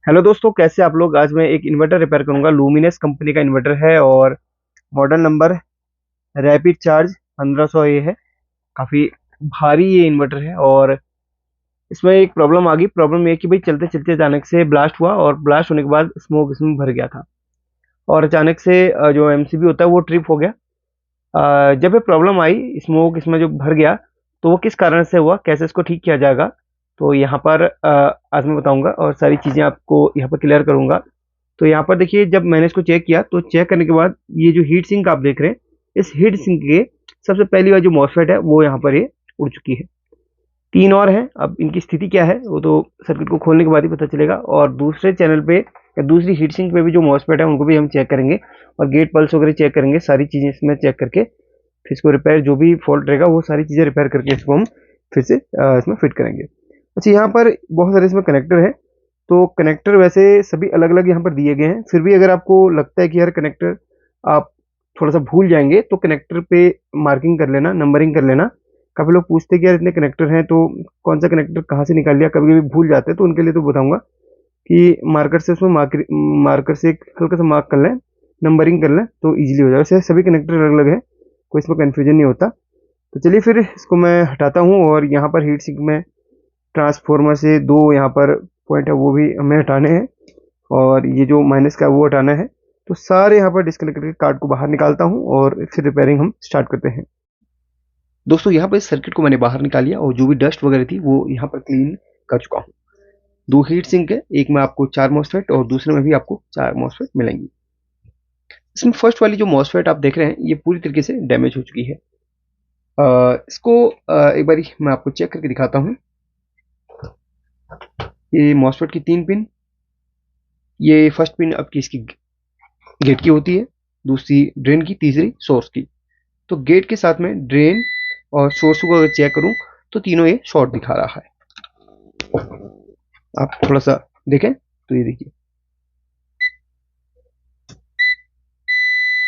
Hello दोस्तों, कैसे आप लोग। आज मैं एक इन्वर्टर रिपेयर करूंगा। लूमिनस कंपनी का इन्वर्टर है और मॉडल नंबर रैपिड चार्ज 1500 ये है। काफ़ी भारी ये इन्वर्टर है और इसमें एक प्रॉब्लम आ गई। प्रॉब्लम ये है कि भाई चलते चलते अचानक से ब्लास्ट हुआ और ब्लास्ट होने के बाद स्मोक इसमें भर गया था और अचानक से जो एमसीबी होता है वो ट्रिप हो गया। जब ये प्रॉब्लम आई, स्मोक इसमें जो भर गया, तो वो किस कारण से हुआ, कैसे इसको ठीक किया जाएगा, तो यहाँ पर आज मैं बताऊंगा और सारी चीज़ें आपको यहाँ पर क्लियर करूंगा। तो यहाँ पर देखिए, जब मैंने इसको चेक किया तो चेक करने के बाद ये जो हीट सिंक आप देख रहे हैं, इस हीट सिंक के सबसे पहली बार जो मॉसफेट है वो यहाँ पर ये उड़ चुकी है। तीन और हैं, अब इनकी स्थिति क्या है वो तो सर्किट को खोलने के बाद ही पता चलेगा। और दूसरे चैनल पे या दूसरी हीट सिंक पे भी जो मॉसफेट है उनको भी हम चेक करेंगे और गेट पल्स वगैरह चेक करेंगे। सारी चीज़ें इसमें चेक करके फिर इसको रिपेयर, जो भी फॉल्ट रहेगा वो सारी चीज़ें रिपेयर करके इसको हम फिर से इसमें फिट करेंगे। अच्छा, यहाँ पर बहुत सारे इसमें कनेक्टर है। तो कनेक्टर वैसे सभी अलग अलग यहाँ पर दिए गए हैं, फिर भी अगर आपको लगता है कि यार कनेक्टर आप थोड़ा सा भूल जाएंगे तो कनेक्टर पे मार्किंग कर लेना, नंबरिंग कर लेना। काफ़ी लोग पूछते हैं कि यार इतने कनेक्टर हैं तो कौन सा कनेक्टर कहाँ से निकाल लिया, कभी कभी भूल जाते हैं। तो उनके लिए तो बताऊंगा कि मार्कर से उसमें मार्कर से एक हल्का सा मार्क कर लें, नंबरिंग कर लें तो ईजिली हो जाएगा। वैसे सभी कनेक्टर अलग अलग है, कोई इसमें कन्फ्यूजन नहीं होता। तो चलिए फिर इसको मैं हटाता हूँ और यहाँ पर हीट सिंक में ट्रांसफॉर्मर से दो यहाँ पर पॉइंट है वो भी हमें हटाने हैं और ये जो माइनस का है वो हटाना है। तो सारे यहाँ पर डिस्कनेक्ट करके कार्ड को बाहर निकालता हूँ और फिर रिपेयरिंग हम स्टार्ट करते हैं। दोस्तों, यहाँ पर इस सर्किट को मैंने बाहर निकाल लिया और जो भी डस्ट वगैरह थी वो यहाँ पर क्लीन कर चुका हूँ। दो हीट सिंक है, एक में आपको 4 मॉसफेट और दूसरे में भी आपको 4 मॉसफेट मिलेंगी। इसमें फर्स्ट वाली जो मॉसफेट आप देख रहे हैं ये पूरी तरीके से डैमेज हो चुकी है। इसको एक बारी मैं आपको चेक करके दिखाता हूँ। ये मॉसफेट की 3 पिन, ये फर्स्ट पिन आपकी इसकी गेट की होती है, दूसरी ड्रेन की, तीसरी सोर्स की। तो गेट के साथ में ड्रेन और सोर्स को अगर चेक करूं तो तीनों ये शॉर्ट दिखा रहा है। आप थोड़ा सा देखें तो ये देखिए,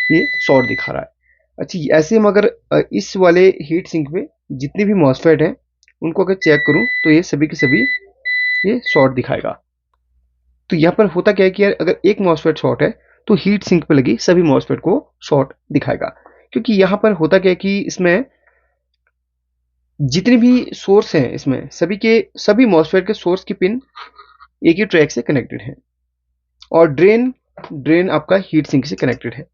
ये शॉर्ट दिखा रहा है। अच्छा, ऐसे हम अगर इस वाले हीट सिंक पे जितने भी मॉसफेट हैं उनको अगर चेक करूं तो ये सभी के सभी ये शॉर्ट दिखाएगा। तो यहाँ पर होता क्या है कि यार अगर एक मॉसफेट शॉर्ट है तो हीट सिंक पे लगी सभी मॉसफेट को शॉर्ट दिखाएगा। क्योंकि यहाँ पर होता क्या है कि इसमें जितने भी सोर्स हैं, इसमें सभी के सभी मॉसफेट के सोर्स की पिन एक ही ट्रैक से कनेक्टेड है और ड्रेन ड्रेन आपका हीट सिंक से कनेक्टेड है।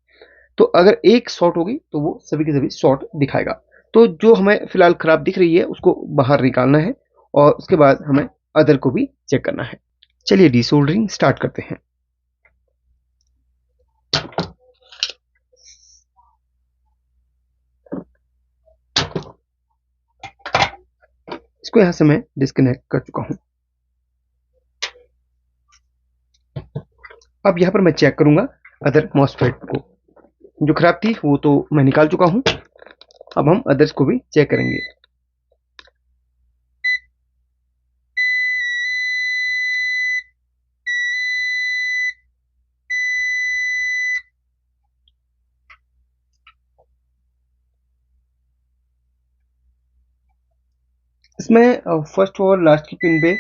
तो अगर एक शॉर्ट होगी तो वो सभी के सभी शॉर्ट दिखाएगा। तो जो हमें फिलहाल खराब दिख रही है उसको बाहर निकालना है और उसके बाद हमें अदर को भी चेक करना है। चलिए डीसोल्डरिंग स्टार्ट करते हैं। इसको यहां से मैं डिस्कनेक्ट कर चुका हूं। अब यहां पर मैं चेक करूंगा अदर मॉसफेट को। जो खराब थी वो तो मैं निकाल चुका हूं, अब हम अदर्स को भी चेक करेंगे। इसमें फर्स्ट और लास्ट की पिन पे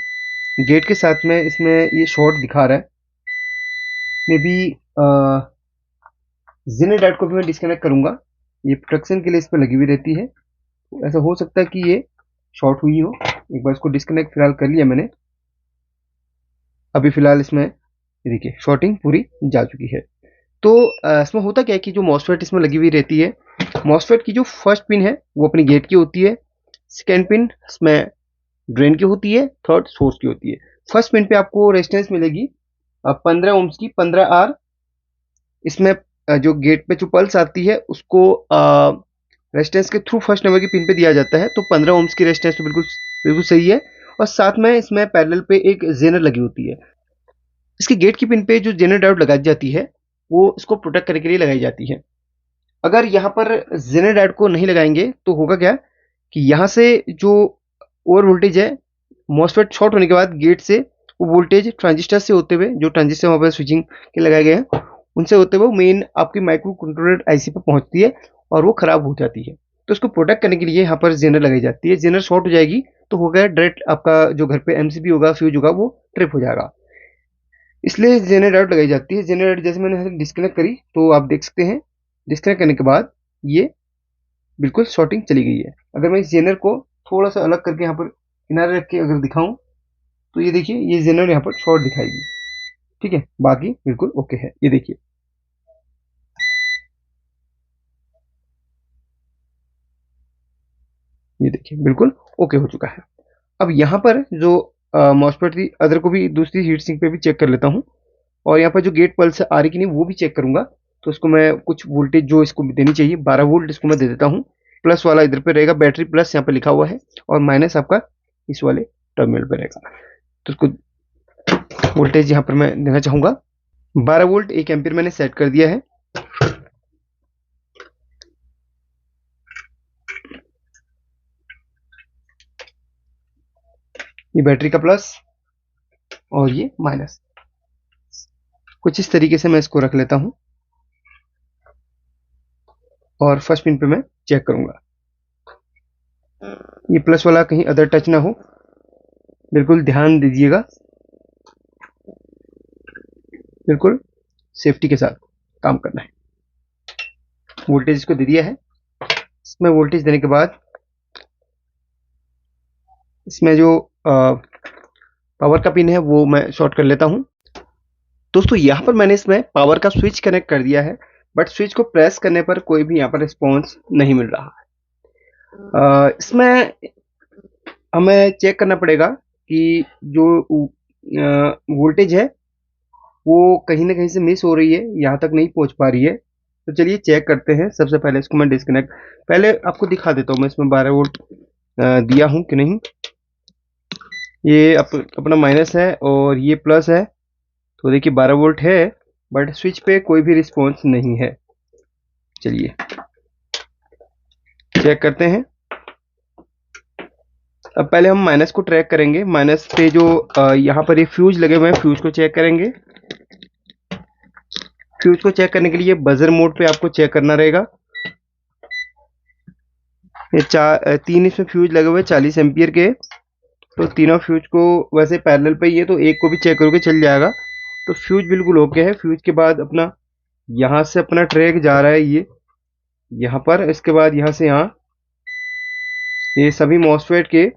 गेट के साथ में इसमें ये शॉर्ट दिखा रहा है। मे बी जेनर डाट को भी मैं डिस्कनेक्ट करूंगा, ये प्रोटेक्शन के लिए इस पर लगी हुई रहती है। तो ऐसा हो सकता है कि ये शॉर्ट हुई हो। एक बार इसको डिस्कनेक्ट फिलहाल कर लिया मैंने। अभी फिलहाल इसमें ये देखिए शॉर्टिंग पूरी जा चुकी है। तो इसमें होता क्या है कि जो मॉसफेट इसमें लगी हुई रहती है, मॉसफेट की जो फर्स्ट पिन है वो अपनी गेट की होती है, सेकेंड पिन इसमें ड्रेन की होती है, थर्ड सोर्स की होती है। फर्स्ट पिन पे आपको रेजिस्टेंस मिलेगी 15 ओम्स की, 15 आर। इसमें जो गेट पे जो पल्स आती है उसको रेजिस्टेंस के थ्रू फर्स्ट नंबर की पिन पे दिया जाता है। तो 15 ओम्स की रेजिस्टेंस तो बिल्कुल बिल्कुल सही है। और साथ में इसमें पैरेलल पे एक जेनर लगी होती है। इसके गेट की पिन पे जो जेनर डायोड लगाई जाती है वो इसको प्रोटेक्ट करने के लिए लगाई जाती है। अगर यहाँ पर जेनर डायोड को नहीं लगाएंगे तो होगा क्या कि यहाँ से जो ओवर वोल्टेज है, मॉसफेट शॉर्ट होने के बाद गेट से वो वोल्टेज ट्रांजिस्टर से होते हुए, जो ट्रांजिस्टर वहाँ पर स्विचिंग के लगाए गए हैं उनसे होते हुए मेन आपकी माइक्रो कंट्रोलर आईसी पर पहुंचती है और वो खराब हो जाती है। तो उसको प्रोटेक्ट करने के लिए यहाँ पर जेनर लगाई जाती है। जेनर शॉर्ट हो जाएगी तो हो गया डायरेक्ट, आपका जो घर पे एमसीबी होगा, फ्यूज होगा, वो ट्रिप हो जाएगा। इसलिए जेनर डायोड लगाई जाती है। जेनर डायोड जैसे मैंने डिस्कनेक्ट करी तो आप देख सकते हैं डिस्कनेक्ट करने के बाद ये बिल्कुल शॉर्टिंग चली गई है। अगर मैं इस जेनर को थोड़ा सा अलग करके यहाँ पर किनारे रख के अगर दिखाऊं तो ये देखिए ये जेनर यहाँ पर शॉर्ट दिखाएगी। ठीक है, बाकी बिल्कुल ओके है। ये देखिए बिल्कुल ओके हो चुका है। अब यहाँ पर जो मॉसफेट थी अदर को भी दूसरी हीट सिंक पे भी चेक कर लेता हूँ और यहाँ पर जो गेट पल्स आ रही कि नहीं वो भी चेक करूंगा। तो इसको मैं कुछ वोल्टेज जो इसको देनी चाहिए 12 वोल्ट इसको मैं दे देता हूँ। प्लस वाला इधर पे रहेगा, बैटरी प्लस यहाँ पे लिखा हुआ है और माइनस आपका इस वाले टर्मिनल पे रहेगा। तो इसको वोल्टेज यहाँ पर मैं देना चाहूंगा 12 वोल्ट 1 एम्पीयर मैंने सेट कर दिया है। ये बैटरी का प्लस और ये माइनस, कुछ इस तरीके से मैं इसको रख लेता हूं और फर्स्ट पिन पे मैं चेक करूंगा ये प्लस वाला कहीं अदर टच ना हो, बिल्कुल ध्यान दीजिएगा, बिल्कुल सेफ्टी के साथ काम करना है। वोल्टेज इसको दे दिया है। इसमें वोल्टेज देने के बाद इसमें जो पावर का पिन है वो मैं शॉर्ट कर लेता हूं। दोस्तों यहाँ पर मैंने इसमें पावर का स्विच कनेक्ट कर दिया है, बट स्विच को प्रेस करने पर कोई भी यहाँ पर रिस्पॉन्स नहीं मिल रहा है। इसमें हमें चेक करना पड़ेगा कि जो वोल्टेज है वो कहीं ना कहीं से मिस हो रही है, यहाँ तक नहीं पहुंच पा रही है। तो चलिए चेक करते हैं। सबसे पहले इसको मैं डिस्कनेक्ट पहले आपको दिखा देता हूँ मैं इसमें 12 वोल्ट दिया हूँ कि नहीं। ये अपना माइनस है और ये प्लस है, तो देखिए 12 वोल्ट है बट स्विच पे कोई भी रिस्पॉन्स नहीं है। चलिए चेक करते हैं। अब पहले हम माइनस को ट्रैक करेंगे। माइनस पे जो यहाँ पर ये फ्यूज लगे हुए हैं, फ्यूज को चेक करेंगे। फ्यूज को चेक करने के लिए बजर मोड पे आपको चेक करना रहेगा। ये तीन इसमें फ्यूज लगे हुए 40 एम्पियर के, तो तीनों फ्यूज को वैसे पैरेलल पे ही है तो एक को भी चेक करोगे चल जाएगा। तो फ्यूज बिल्कुल ओके है। फ्यूज के बाद अपना यहाँ से अपना ट्रैक जा रहा है ये यहाँ पर, इसके बाद यहाँ से यहाँ ये सभी मॉसफेट के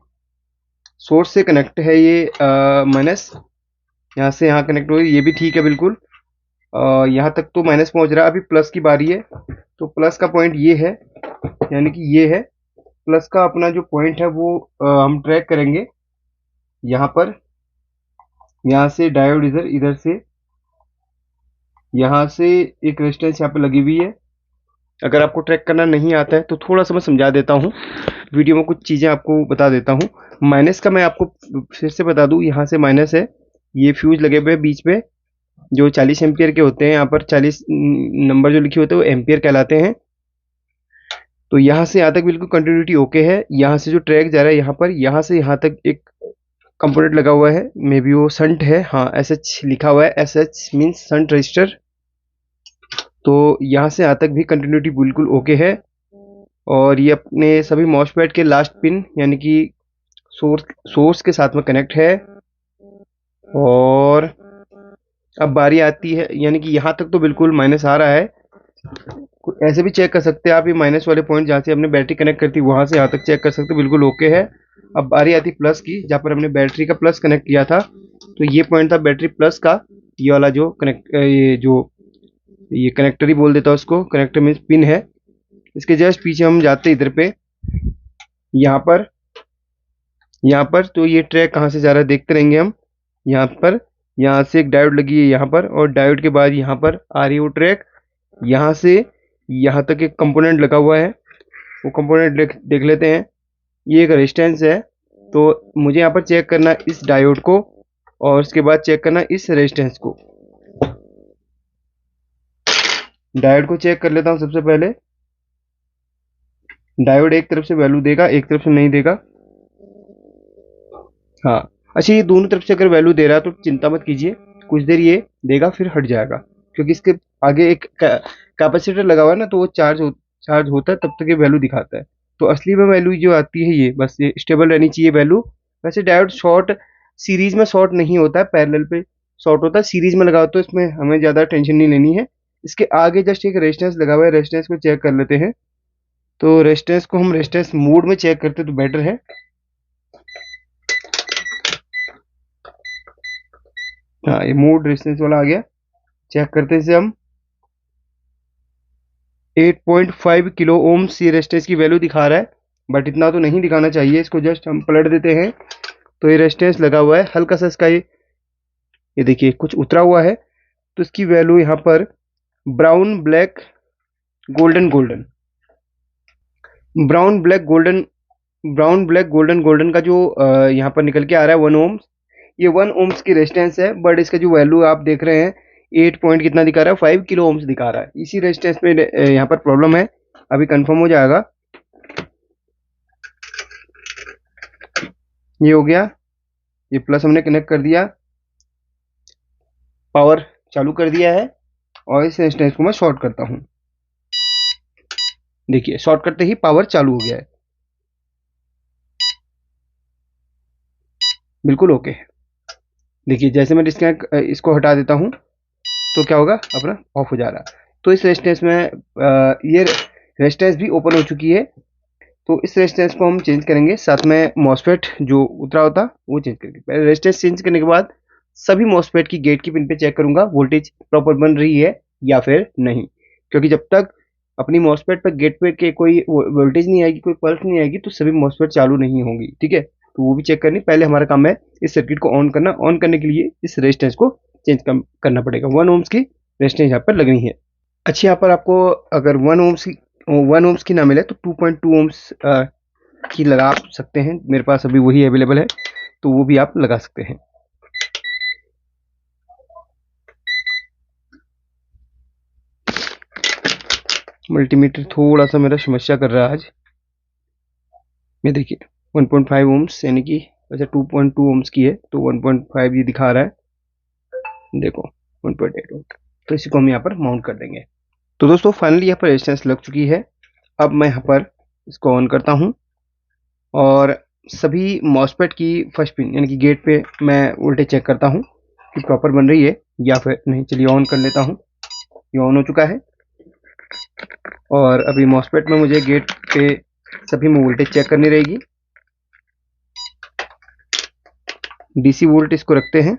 सोर्स से कनेक्ट है। ये माइनस यहाँ से यहाँ कनेक्ट हो, ये भी ठीक है बिल्कुल। यहाँ तक तो माइनस पहुंच रहा है। अभी प्लस की बारी है, तो प्लस का पॉइंट ये है, यानी कि ये है प्लस का अपना जो पॉइंट है वो हम ट्रैक करेंगे यहाँ पर। यहाँ से डायोड इधर, इधर से यहाँ से एक रेजिस्टेंस यहाँ पे लगी हुई है। अगर आपको ट्रैक करना नहीं आता है तो थोड़ा सा मैं समझा देता हूँ, वीडियो में कुछ चीज़ें आपको बता देता हूँ। माइनस का मैं आपको फिर से बता दूँ, यहाँ से माइनस है, ये फ्यूज लगे हुए बीच में जो 40 एम्पियर के होते हैं। यहाँ पर 40 नंबर जो लिखे होते हैं वो एम्पियर कहलाते हैं। तो यहाँ से यहाँ तक बिल्कुल कंटिन्यूटी ओके है। यहाँ से जो ट्रैक जा रहा है यहाँ पर, यहाँ से यहाँ तक एक कंपोनेंट लगा हुआ है, मे बी वो संट है, हाँ एसएच लिखा हुआ है, एसएच मीन्स संट रजिस्टर। तो यहाँ से यहाँ तक भी कंटिन्यूटी बिल्कुल ओके है। और ये अपने सभी मॉसफेट के लास्ट पिन यानी कि सोर्स के साथ में कनेक्ट है। और अब बारी आती है, यानी कि यहाँ तक तो बिल्कुल माइनस आ रहा है। ऐसे भी चेक कर सकते हैं आप, ये माइनस वाले पॉइंट जहाँ से हमने बैटरी कनेक्ट करती वहां से यहाँ तक चेक कर सकते हो, बिल्कुल ओके है। अब बारी आती प्लस की, जहाँ पर हमने बैटरी का प्लस कनेक्ट किया था। तो ये पॉइंट था बैटरी प्लस का, ये वाला जो कनेक्ट ये कनेक्टर ही बोल देता है उसको, कनेक्टर मीन्स पिन है। इसके जस्ट पीछे हम जाते इधर पे, यहाँ पर तो ये ट्रैक कहाँ से जा रहा है देखते रहेंगे हम। यहाँ पर यहाँ से एक डायोड लगी है यहाँ पर, और डायोड के बाद यहाँ पर आ रही है वो ट्रैक। यहाँ से यहाँ तक एक कंपोनेंट लगा हुआ है, वो कंपोनेंट देख लेते हैं। ये एक रेजिस्टेंस है, तो मुझे यहाँ पर चेक करना इस डायोड को और उसके बाद चेक करना इस रेजिस्टेंस को। डायोड को चेक कर लेता हूँ सबसे पहले। डायोड एक तरफ से वैल्यू देगा, एक तरफ से नहीं देगा। हाँ अच्छा, ये दोनों तरफ से अगर वैल्यू दे रहा है तो चिंता मत कीजिए, कुछ देर ये देगा फिर हट जाएगा, क्योंकि इसके आगे एक कैपेसिटर लगा हुआ है ना, तो वो चार्ज होता है तब तक ये वैल्यू दिखाता है। तो असली में वैल्यू जो आती है ये बस ये स्टेबल रहनी चाहिए वैल्यू। वैसे डायोड शॉर्ट सीरीज में शॉर्ट नहीं होता है, पैरेलल पे शॉर्ट होता है। सीरीज में लगाओ तो इसमें हमें ज़्यादा टेंशन नहीं लेनी है। इसके आगे जस्ट एक रेजिस्टेंस लगा हुआ है, रेजिस्टेंस को चेक कर लेते हैं। तो रेजिस्टेंस को हम रेजिस्टेंस मोड में चेक करते तो बेटर है। हाँ, ये मोड रेजिस्टेंस वाला आ गया। चेक करते हैं इसे हम। 8.5 किलो ओम्स ये रेजिस्टेंस की वैल्यू दिखा रहा है, बट इतना तो नहीं दिखाना चाहिए। इसको जस्ट हम पलट देते हैं तो ये रेजिस्टेंस लगा हुआ है। हल्का सा इसका ये देखिए कुछ उतरा हुआ है। तो इसकी वैल्यू यहाँ पर brown black golden golden, brown black golden, brown black golden golden का जो यहाँ पर निकल के आ रहा है 1 ओम्स, ये 1 ओम्स की रेजिस्टेंस है। बट इसका जो वैल्यू आप देख रहे हैं 8 पॉइंट कितना दिखा रहा है, 5 किलो ओम्स दिखा रहा है। इसी रेजिस्टेंस में यहाँ पर प्रॉब्लम है। अभी कंफर्म हो जाएगा। ये हो गया, ये प्लस हमने कनेक्ट कर दिया, पावर चालू कर दिया है। और इस रेजिस्टेंस को मैं शॉर्ट करता हूँ। देखिए शॉर्ट करते ही पावर चालू हो गया है, बिल्कुल ओके। देखिए जैसे मैं डिस्कनेक्ट इसको हटा देता हूँ तो क्या होगा, अपना ऑफ हो जा रहा है। तो इस रेजिस्टेंस में ये रेजिस्टेंस भी ओपन हो चुकी है। तो इस रेजिस्टेंस को हम चेंज करेंगे, साथ में मॉसफेट जो उतरा होता वो चेंज करेंगे। पहले रेजिस्टेंस चेंज करने के बाद सभी मॉसफेट की गेट की पिन पे चेक करूंगा वोल्टेज प्रॉपर बन रही है या फिर नहीं। क्योंकि जब तक अपनी मॉसफेट पर गेट पे के कोई वोल्टेज नहीं आएगी, कोई पल्स नहीं आएगी, तो सभी मॉसफेट चालू नहीं होंगी। ठीक है, तो वो भी चेक करनी। पहले हमारा काम है इस सर्किट को ऑन करना। ऑन करने के लिए इस रेजिस्टेंस को चेंज करना पड़ेगा। 1 ओम्स की रेजिस्टेंस यहाँ पर लगनी है। अच्छा, यहाँ पर आपको अगर 1 ओम्स की ना मिले तो 2.2 ओम्स की लगा सकते हैं। मेरे पास अभी वही अवेलेबल है, तो वो भी आप लगा सकते हैं। मल्टीमीटर थोड़ा सा मेरा समस्या कर रहा है आज। ये देखिए 1.5 ओम्स यानी कि वैसे 2.2 ओम्स की है, तो 1.5 ये दिखा रहा है। देखो 1.8 ओम। तो इसी को हम यहाँ पर माउंट कर देंगे। तो दोस्तों फाइनली यहाँ पर रेजिस्टेंस लग चुकी है। अब मैं यहाँ पर इसको ऑन करता हूँ और सभी मॉसफेट की फर्स्ट पिन यानी कि गेट पे मैं वोल्टेज चेक करता हूँ कि प्रॉपर बन रही है या फिर नहीं। चलिए ऑन कर लेता हूँ। ये ऑन हो चुका है और अभी मॉसफेट में मुझे गेट पे सभी में वोल्टेज चेक करनी रहेगी। डीसी वोल्ट इसको रखते हैं।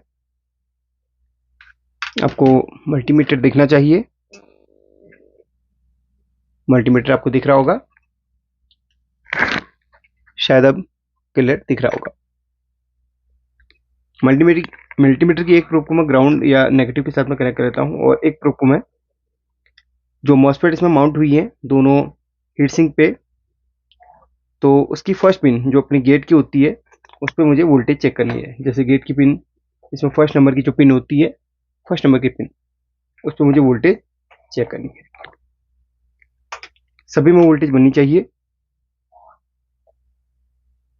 आपको मल्टीमीटर दिखना चाहिए। मल्टीमीटर आपको दिख रहा होगा, शायद अब क्लियर दिख रहा होगा। मल्टीमीटर की एक प्रोब को मैं ग्राउंड या नेगेटिव के साथ में कनेक्ट कर लेता हूँ और एक प्रोब को मैं जो मॉसफेट इसमें माउंट हुई है दोनों हीट सिंक पे, तो उसकी फर्स्ट पिन जो अपनी गेट की होती है उस पर मुझे वोल्टेज चेक करनी है। जैसे गेट की पिन, इसमें फर्स्ट नंबर की जो पिन होती है, फर्स्ट नंबर की पिन, उस पर मुझे वोल्टेज चेक करनी है। सभी में वोल्टेज बननी चाहिए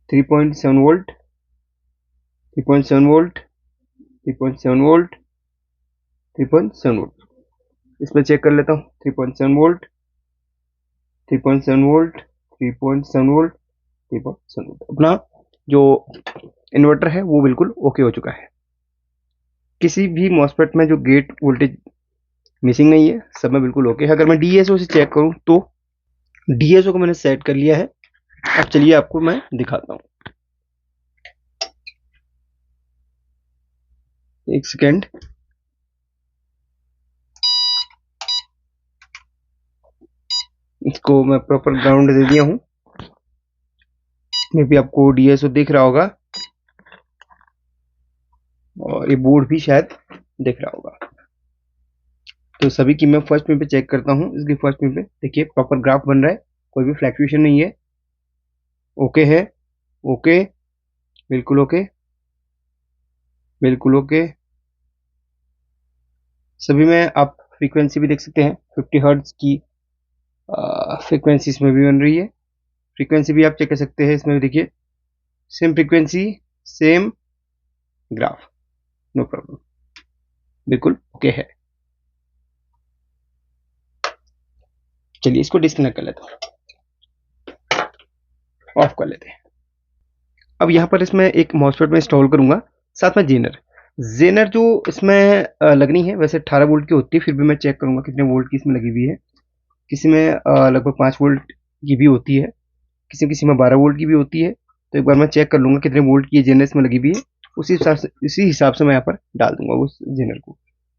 3.7 वोल्ट, 3.7 वोल्ट, 3.7 वोल्ट, 3.7 वोल्ट। इसमें चेक कर लेता हूँ 3.7 वोल्ट, 3.7 वोल्ट, 3.7 वोल्ट, 3.7 वोल्ट। अपना जो इन्वर्टर है वो बिल्कुल ओके हो चुका है। किसी भी मॉसफेट में जो गेट वोल्टेज मिसिंग नहीं है, सब में बिल्कुल ओके है। अगर मैं डीएसओ से चेक करूं तो डीएसओ को मैंने सेट कर लिया है। अब चलिए आपको मैं दिखाता हूं, एक सेकेंड। इसको मैं प्रॉपर ग्राउंड दे दिया हूं। मे भी आपको डीएसओ दिख रहा होगा और ये बोर्ड भी शायद दिख रहा होगा। तो सभी की मैं फर्स्ट पिन पे चेक करता हूँ। इसकी फर्स्ट पिन पे देखिए प्रॉपर ग्राफ बन रहा है, कोई भी फ्लैक्चुएशन नहीं है, ओके है, ओके, बिल्कुल ओके, बिल्कुल ओके। सभी में आप फ्रीक्वेंसी भी देख सकते हैं, 50 हर्ट्ज की फ्रीक्वेंसी इसमें भी बन रही है। फ्रीक्वेंसी भी आप चेक कर सकते हैं, इसमें भी देखिए same frequency, same graph, no problem, बिल्कुल ओके है। चलिए इसको डिस्कनेक्ट कर लेते हैं, ऑफ कर लेते हैं। अब यहाँ पर इसमें एक मॉसफेट में इंस्टॉल करूंगा, साथ में जेनर। जेनर जो इसमें लगनी है वैसे 18 वोल्ट की होती है, फिर भी मैं चेक करूँगा कितने वोल्ट की इसमें लगी हुई है। किसी में लगभग 5 वोल्ट की भी होती है, किसी किसी में 12 वोल्ट की भी होती है। तो एक बार मैं चेक कर लूँगा कितने वोल्ट की ये जेनर इसमें लगी हुई है, उसी हिसाब से मैं यहाँ पर डाल दूँगा उस जेनर को।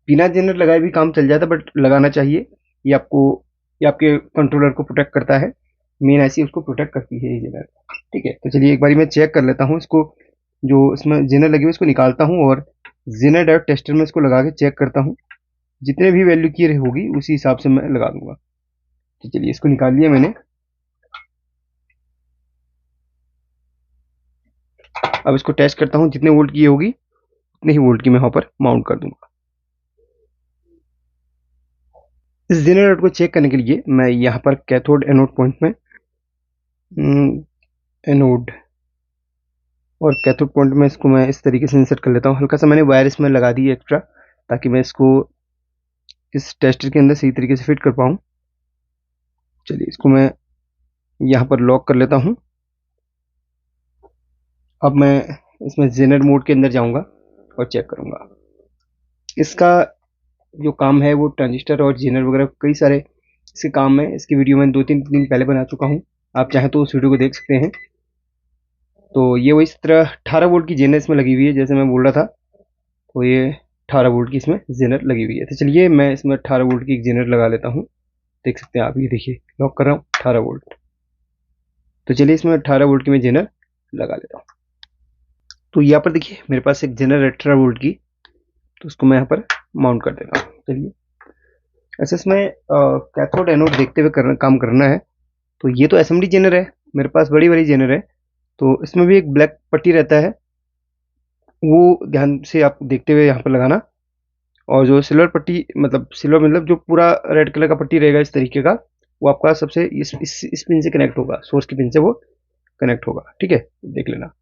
बिना जेनर लगाए भी काम चल जाता है, बट लगाना चाहिए। ये आपको ये आपके कंट्रोलर को प्रोटेक्ट करता है, मेन ऐसी उसको प्रोटेक्ट करती है ये जेनर। ठीक है, तो चलिए एक बारी मैं चेक कर लेता हूँ इसको, जो इसमें जेनर लगी हुई है इसको निकालता हूँ और जेनर डायोड टेस्टर में इसको लगा के चेक करता हूँ। जितने भी वैल्यू की होगी उसी हिसाब से मैं लगा दूंगा। तो चलिए इसको निकाल लिया मैंने। अब इसको टेस्ट करता हूँ, जितने वोल्ट की होगी उतने ही वोल्ट की मैं यहाँ पर माउंट कर दूंगा। इस जेनर डायोड को चेक करने के लिए मैं यहाँ पर कैथोड एनोड पॉइंट में एनोड और कैथोड पॉइंट में इसको मैं इस तरीके से इंसर्ट कर लेता हूँ। हल्का सा मैंने वायर इसमें लगा दी एक्स्ट्रा, ताकि मैं इसको इस टेस्टर के अंदर सही तरीके से फिट कर पाऊँ। चलिए इसको मैं यहाँ पर लॉक कर लेता हूँ। अब मैं इसमें जेनर मोड के अंदर जाऊँगा और चेक करूँगा। इसका जो काम है वो ट्रांजिस्टर और जेनर वगैरह कई सारे इसके काम है। इसकी वीडियो मैंने 2-3 दिन पहले बना चुका हूँ, आप चाहें तो उस वीडियो को देख सकते हैं। तो ये वही इस तरह 18 वोल्ट की जेनर इसमें लगी हुई है, जैसे मैं बोल रहा था। तो ये 18 वोल्ट की इसमें जेनर लगी हुई है। तो चलिए मैं इसमें 18 वोल्ट की एक जेनर लगा लेता हूँ। देख सकते हैं आप, ये देखिए लॉक कर रहा हूँ 18 वोल्ट। तो चलिए इसमें 18 वोल्ट की मैं जेनर लगा लेता हूँ। तो यहाँ पर देखिए मेरे पास एक जेनर है 18 वोल्ट की, तो उसको मैं यहाँ पर माउंट कर देता हूँ। चलिए ऐसे इसमें कैथोड एनोड देखते हुए काम करना है। तो ये तो एसएमडी जेनर है, मेरे पास बड़ी वाली जेनर है। तो इसमें भी एक ब्लैक पट्टी रहता है, वो ध्यान से आप देखते हुए यहाँ पर लगाना। और जो सिल्वर पट्टी मतलब सिल्वर मतलब जो पूरा रेड कलर का पट्टी रहेगा इस तरीके का, वो आपका सबसे इस पिन से कनेक्ट होगा, सोर्स की पिन से वो कनेक्ट होगा। ठीक है, देख लेना।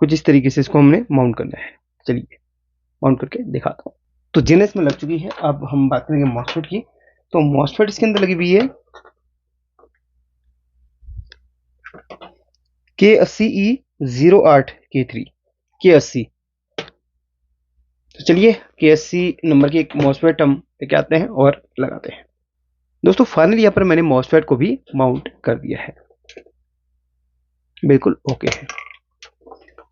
कुछ इस तरीके से इसको हमने माउंट करना है। चलिए माउंट करके दिखाता हूँ। तो जेनर इसमें लग चुकी है। अब हम बात करेंगे मॉसफेट की। तो मॉसफेट इसके अंदर लगी हुई है K80E08K3 K80। तो चलिए K80 नंबर की एक मॉसफेट हम लेके आते हैं और लगाते हैं। दोस्तों फाइनली यहाँ पर मैंने मॉसफेट को भी माउंट कर दिया है, बिल्कुल ओके है।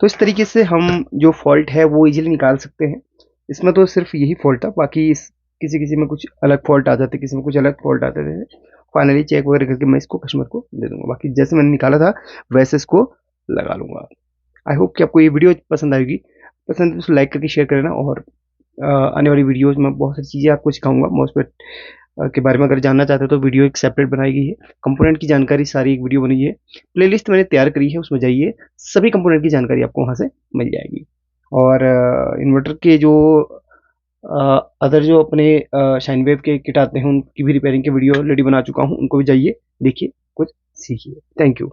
तो इस तरीके से हम जो फॉल्ट है वो इजीली निकाल सकते हैं। इसमें तो सिर्फ यही फॉल्ट था, बाकी किसी किसी में कुछ अलग फॉल्ट आ जाते, किसी में कुछ अलग फॉल्ट आते थे। फाइनली चेक वगैरह करके मैं इसको कस्टमर को दे दूंगा। बाकी जैसे मैंने निकाला था वैसे इसको लगा लूंगा। आई होप कि आपको ये वीडियो पसंद आएगी। पसंद है तो लाइक करके शेयर करना, और आने वाली वीडियोज में बहुत सारी चीज़ें आपको सिखाऊंगा मॉसफेट के बारे में। अगर जानना चाहते हो तो वीडियो एक सेपरेट बनाई गई है, कंपोनेंट की जानकारी सारी एक वीडियो बनी है। प्लेलिस्ट मैंने तैयार करी है, उसमें जाइए, सभी कंपोनेंट की जानकारी आपको वहाँ से मिल जाएगी। और इन्वर्टर के जो अदर जो अपने शाइन वेव के किट आते हैं उनकी भी रिपेयरिंग के वीडियो ऑलरेडी बना चुका हूँ, उनको भी जाइए देखिए, कुछ सीखिए। Thank you.